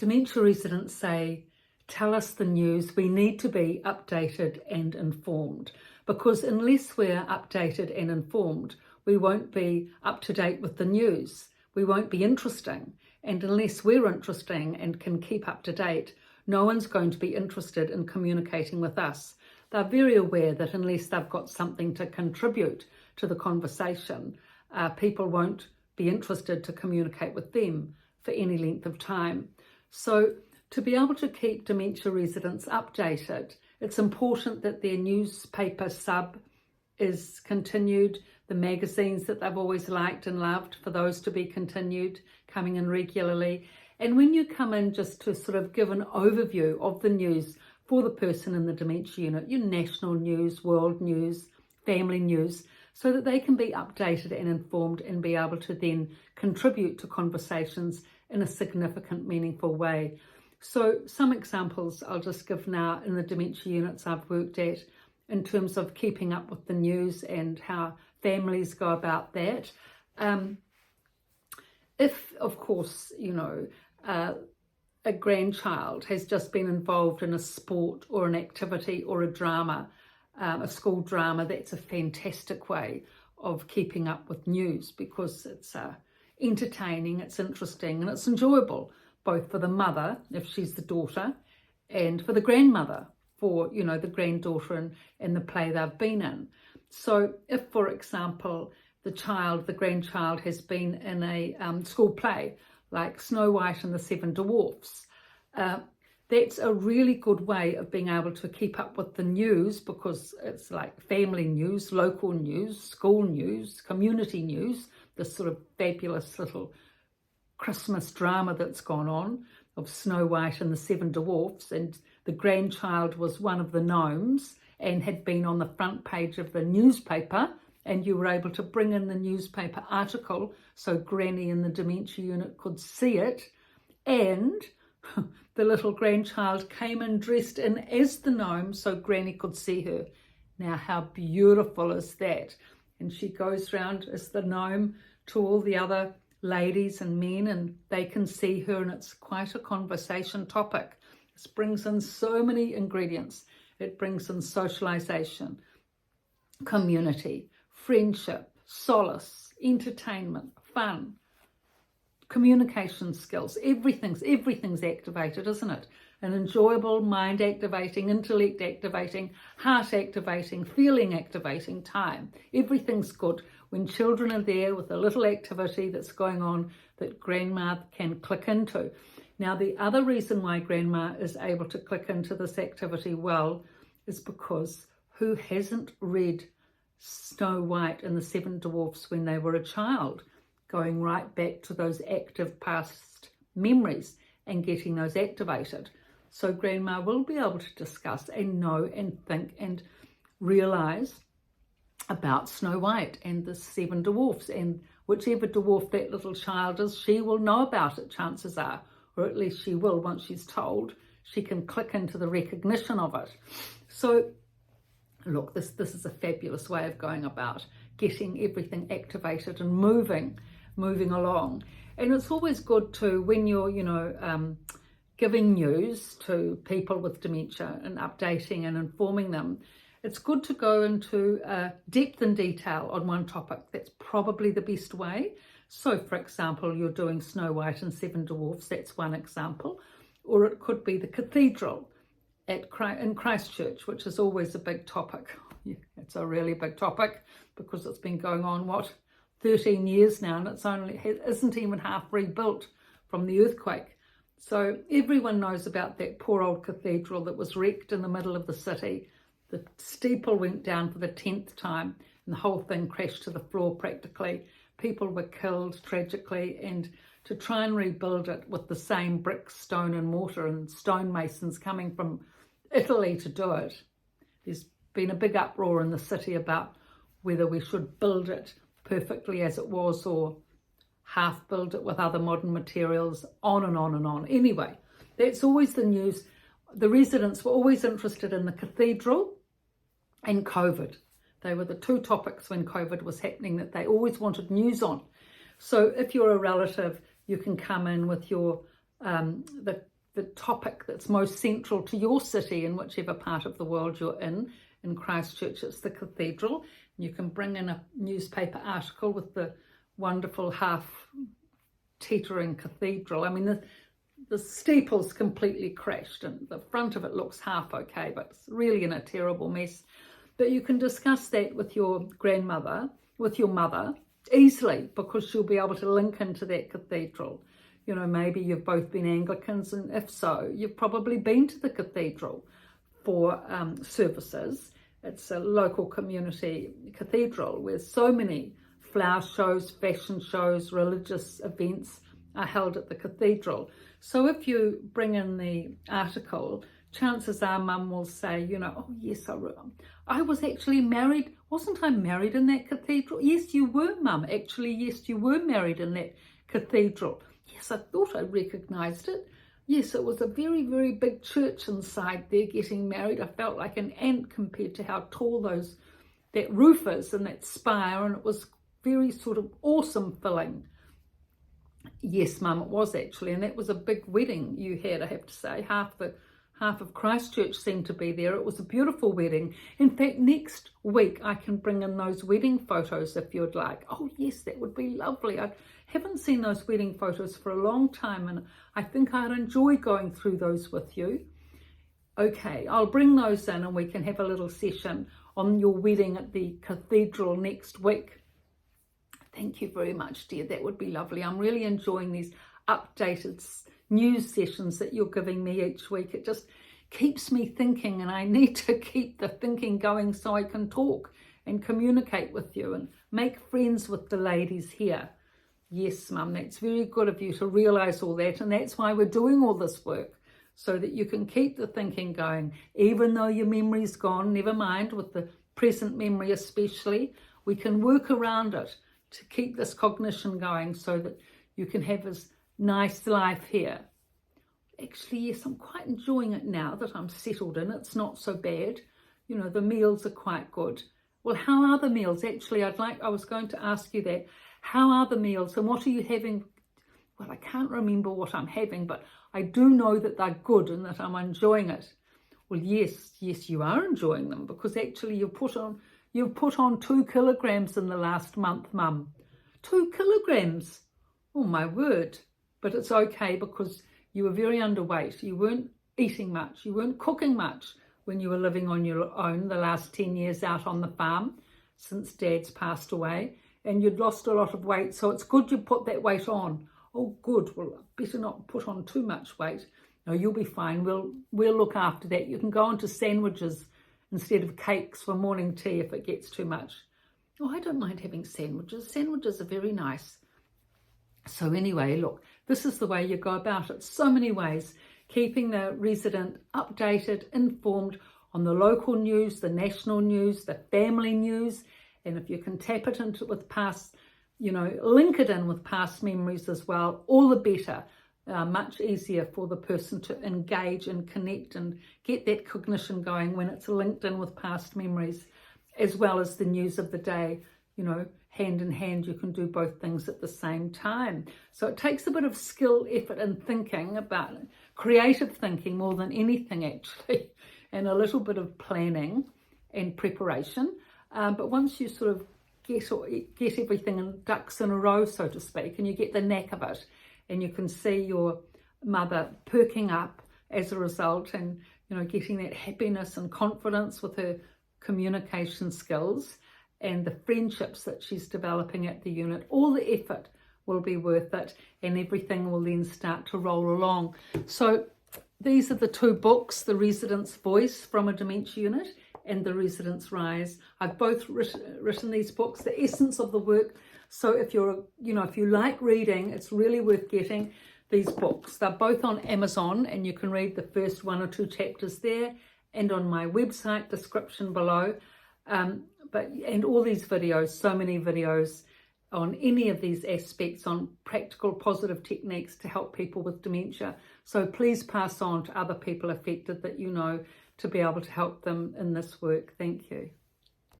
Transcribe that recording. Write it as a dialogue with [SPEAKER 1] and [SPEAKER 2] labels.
[SPEAKER 1] dementia residents say, tell us the news. We need to be updated and informed, because unless we're updated and informed, we won't be up to date with the news. We won't be interesting. And unless we're interesting and can keep up to date, no one's going to be interested in communicating with us. They're very aware that unless they've got something to contribute to the conversation, people won't be interested to communicate with them for any length of time. So to be able to keep dementia residents updated, it's important that their newspaper sub is continued, the magazines that they've always liked and loved, for those to be continued, coming in regularly. And when you come in, just to sort of give an overview of the news for the person in the dementia unit, your national news, world news, family news, so that they can be updated and informed and be able to then contribute to conversations in a significant, meaningful way. So some examples I'll just give now in the dementia units I've worked at in terms of keeping up with the news and how families go about that. If, of course, a grandchild has just been involved in a sport or an activity or a drama, a school drama, that's a fantastic way of keeping up with news, because it's entertaining, it's interesting, and it's enjoyable, both for the mother, if she's the daughter, and for the grandmother, for, the granddaughter and the play they've been in. So if, for example, the grandchild has been in a school play, like Snow White and the Seven Dwarfs, that's a really good way of being able to keep up with the news, because it's like family news, local news, school news, community news, this sort of fabulous little Christmas drama that's gone on of Snow White and the Seven Dwarfs, and the grandchild was one of the gnomes and had been on the front page of the newspaper, and you were able to bring in the newspaper article so Granny in the dementia unit could see it, and the little grandchild came in dressed in as the gnome so Granny could see her. Now how beautiful is that? And she goes round as the gnome to all the other ladies and men, and they can see her, and it's quite a conversation topic. This brings in so many ingredients. It brings in socialization, community, friendship, solace, entertainment, fun, communication skills. Everything's activated, isn't it? An enjoyable, mind activating, intellect activating, heart activating, feeling activating time. Everything's good when children are there with a little activity that's going on that grandma can click into. Now, the other reason why grandma is able to click into this activity well is because who hasn't read Snow White and the Seven Dwarfs when they were a child, going right back to those active past memories and getting those activated? So grandma will be able to discuss and know and think and realise about Snow White and the Seven Dwarfs, and whichever dwarf that little child is, she will know about it, chances are, or at least she will once she's told. She can click into the recognition of it. So look, this is a fabulous way of going about getting everything activated and moving along. And it's always good to, when you're, giving news to people with dementia and updating and informing them, it's good to go into depth and detail on one topic. That's probably the best way. So, for example, you're doing Snow White and Seven Dwarfs, that's one example. Or it could be the cathedral in Christchurch, which is always a big topic. Yeah, it's a really big topic because it's been going on, 13 years now, and it isn't even half rebuilt from the earthquake. So everyone knows about that poor old cathedral that was wrecked in the middle of the city. The steeple went down for the 10th time, and the whole thing crashed to the floor practically. People were killed tragically, and to try and rebuild it with the same brick, stone and mortar, and stonemasons coming from Italy to do it, there's been a big uproar in the city about whether we should build it perfectly as it was or half build it with other modern materials, on and on and on. Anyway, that's always the news. The residents were always interested in the cathedral and COVID. They were the two topics when COVID was happening that they always wanted news on. So if you're a relative, you can come in with your the the topic that's most central to your city in whichever part of the world you're in. In Christchurch, it's the cathedral. You can bring in a newspaper article with the wonderful half-teetering cathedral. I mean, the steeple's completely crashed and the front of it looks half okay, but it's really in a terrible mess. But you can discuss that with your grandmother, with your mother, easily, because she'll be able to link into that cathedral. You know, maybe you've both been Anglicans, and if so, you've probably been to the cathedral for services. It's a local community cathedral where so many flower shows, fashion shows, religious events are held at the cathedral. So if you bring in the article, chances are Mum will say, you know, oh yes, I was actually married. Wasn't I married in that cathedral? Yes, you were, Mum. Actually, yes, you were married in that cathedral. Yes, I thought I recognised it. Yes, it was a very, very big church inside there getting married. I felt like an ant compared to how tall that roof is and that spire, and it was very sort of awesome filling. Yes, Mum, it was actually, and that was a big wedding you had, I have to say. Half of Christchurch seemed to be there. It was a beautiful wedding. In fact, next week I can bring in those wedding photos if you'd like. Oh yes, that would be lovely. I haven't seen those wedding photos for a long time, and I think I'd enjoy going through those with you. Okay, I'll bring those in and we can have a little session on your wedding at the cathedral next week. Thank you very much, dear. That would be lovely. I'm really enjoying these updated news sessions that you're giving me each week. It just keeps me thinking, and I need to keep the thinking going so I can talk and communicate with you and make friends with the ladies here. Yes, Mum, that's very good of you to realise all that, and that's why we're doing all this work, so that you can keep the thinking going. Even though your memory's gone, never mind, with the present memory especially, we can work around it to keep this cognition going so that you can have a nice life here. Actually, yes, I'm quite enjoying it now that I'm settled in. It's not so bad. You know, the meals are quite good. Well, how are the meals? Actually, I was going to ask you that. How are the meals and what are you having? Well, I can't remember what I'm having, but I do know that they're good and that I'm enjoying it. Well, yes, you are enjoying them, because actually you've put on 2 kilograms in the last month, Mum. 2 kilograms? Oh, my word. But it's okay, because you were very underweight. You weren't eating much. You weren't cooking much when you were living on your own the last 10 years out on the farm since Dad's passed away. And you'd lost a lot of weight, so it's good you put that weight on. Oh, good. Well, better not put on too much weight. No, you'll be fine. We'll look after that. You can go on to sandwiches instead of cakes for morning tea if it gets too much. Oh, I don't mind having sandwiches. Sandwiches are very nice. So anyway, look, this is the way you go about it. So many ways. Keeping the resident updated, informed on the local news, the national news, the family news. And if you can tap it into with past, link it in with past memories as well, all the better. Much easier for the person to engage and connect and get that cognition going when it's linked in with past memories, as well as the news of the day. Hand in hand, you can do both things at the same time. So it takes a bit of skill, effort and thinking, about creative thinking more than anything actually, and a little bit of planning and preparation. But once you sort of get everything in ducks in a row, so to speak, and you get the knack of it, and you can see your mother perking up as a result, and getting that happiness and confidence with her communication skills and the friendships that she's developing at the unit, all the effort will be worth it, and everything will then start to roll along. So these are the 2 books, The Resident's Voice from a Dementia Unit and The Resident's Rise. I've both written these books, the essence of the work. So if if you like reading, it's really worth getting these books. They're both on Amazon, and you can read the first 1 or 2 chapters there, and on my website description below. And all these videos, so many videos on any of these aspects, on practical positive techniques to help people with dementia. So please pass on to other people affected that to be able to help them in this work. Thank you.